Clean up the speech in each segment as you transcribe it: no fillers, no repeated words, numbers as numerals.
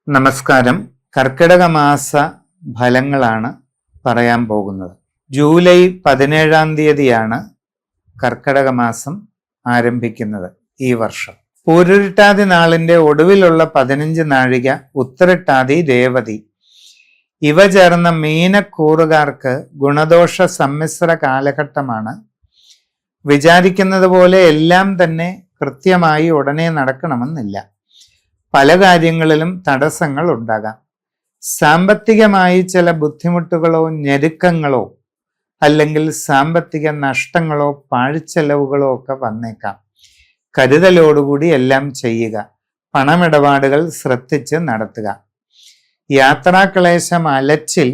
നമസ്കാരം. കർക്കിടക മാസ ഫലങ്ങളാണ് പറയാൻ പോകുന്നത്. ജൂലൈ 17 തീയതിയാണ് കർക്കിടക മാസം ആരംഭിക്കുന്നത് ഈ വർഷം. പൂരുരുട്ടാതി നാളിന്റെ ഒടുവിലുള്ള 15 നാഴിക ഉത്തരട്ടാതി രേവതി ഇവ ചേർന്ന മീനക്കൂറുകാർക്ക് ഗുണദോഷ സമ്മിശ്ര കാലഘട്ടമാണ്. വിചാരിക്കുന്നത് പോലെ എല്ലാം തന്നെ കൃത്യമായി ഉടനെ നടക്കണമെന്നില്ല. പല കാര്യങ്ങളിലും തടസ്സങ്ങൾ ഉണ്ടാകാം. സാമ്പത്തികമായി ചില ബുദ്ധിമുട്ടുകളോ ഞെരുക്കങ്ങളോ അല്ലെങ്കിൽ സാമ്പത്തിക നഷ്ടങ്ങളോ പാഴ്ചെലവുകളോ ഒക്കെ വന്നേക്കാം. കരുതലോടുകൂടി എല്ലാം ചെയ്യുക. പണമിടപാടുകൾ ശ്രദ്ധിച്ച് നടത്തുക. യാത്രാക്ലേശം, അലച്ചിൽ,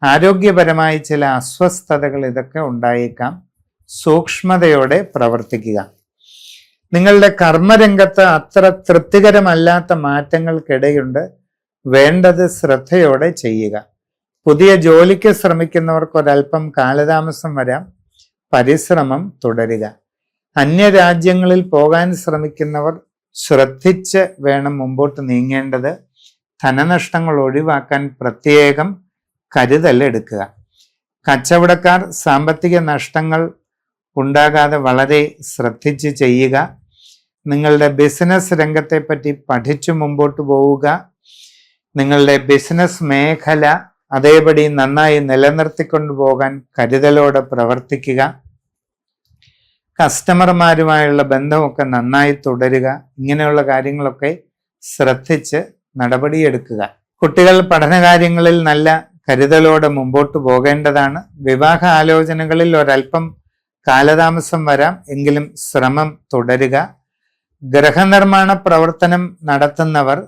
ആരോഗ്യപരമായി ചില അസ്വസ്ഥതകൾ ഇതൊക്കെ ഉണ്ടായേക്കാം. സൂക്ഷ്മതയോടെ പ്രവർത്തിക്കുക. നിങ്ങളുടെ കർമ്മരംഗത്ത് അത്ര തൃപ്തികരമല്ലാത്ത മാറ്റങ്ങൾക്കിടയുണ്ട്. വേണ്ടത് ശ്രദ്ധയോടെ ചെയ്യുക. പുതിയ ജോലിക്ക് ശ്രമിക്കുന്നവർക്ക് ഒരല്പം കാലതാമസം വരാം. പരിശ്രമം തുടരുക. അന്യരാജ്യങ്ങളിൽ പോകാൻ ശ്രമിക്കുന്നവർ ശ്രദ്ധിച്ച് വേണം മുമ്പോട്ട് നീങ്ങേണ്ടത്. ധനനഷ്ടങ്ങൾ ഒഴിവാക്കാൻ പ്രത്യേകം കരുതലെടുക്കുക. കച്ചവടക്കാർ സാമ്പത്തിക നഷ്ടങ്ങൾ ഉണ്ടാകാതെ വളരെ ശ്രദ്ധിച്ച് ചെയ്യുക. നിങ്ങളുടെ ബിസിനസ് രംഗത്തെ പറ്റി പഠിച്ചു മുമ്പോട്ട് പോവുക. നിങ്ങളുടെ ബിസിനസ് മേഖല അതേപടി നന്നായി നിലനിർത്തിക്കൊണ്ടു പോകാൻ കരുതലോടെ പ്രവർത്തിക്കുക. കസ്റ്റമർമാരുമായുള്ള ബന്ധമൊക്കെ നന്നായി തുടരുക. ഇങ്ങനെയുള്ള കാര്യങ്ങളൊക്കെ ശ്രദ്ധിച്ച് നടപടിയെടുക്കുക. കുട്ടികൾ പഠനകാര്യങ്ങളിൽ നല്ല കരുതലോടെ മുമ്പോട്ട് പോകേണ്ടതാണ്. വിവാഹ ആലോചനകളിൽ ഒരല്പം കാലതാമസം വരാം. എങ്കിലും ശ്രമം തുടരുക. ഗൃഹനിർമ്മാണ പ്രവർത്തനം നടത്തുന്നവർ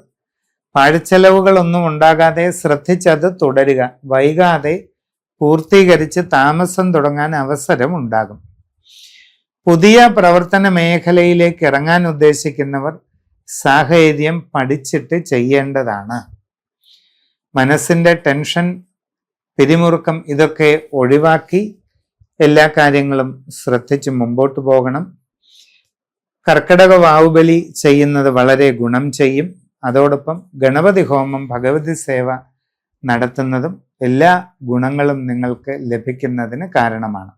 പാഴ്ചെലവുകളൊന്നും ഉണ്ടാകാതെ ശ്രദ്ധിച്ചത് തുടരുക. വൈകാതെ പൂർത്തീകരിച്ച് താമസം തുടങ്ങാൻ അവസരം ഉണ്ടാകും. പുതിയ പ്രവർത്തന മേഖലയിലേക്ക് ഇറങ്ങാൻ ഉദ്ദേശിക്കുന്നവർ സാഹചര്യം പഠിച്ചിട്ട് ചെയ്യേണ്ടതാണ്. മനസ്സിന്റെ ടെൻഷൻ, പിരിമുറുക്കം ഇതൊക്കെ ഒഴിവാക്കി എല്ലാ കാര്യങ്ങളും ശ്രദ്ധിച്ച് മുമ്പോട്ട് പോകണം. കർക്കിടക വാവുബലി ചെയ്യുന്നത് വളരെ ഗുണം ചെയ്യും. അതോടൊപ്പം ഗണപതി ഹോമം, ഭഗവതി സേവ നടത്തുന്നതും എല്ലാ ഗുണങ്ങളും നിങ്ങൾക്ക് ലഭിക്കുന്നതിന് കാരണമാണ്.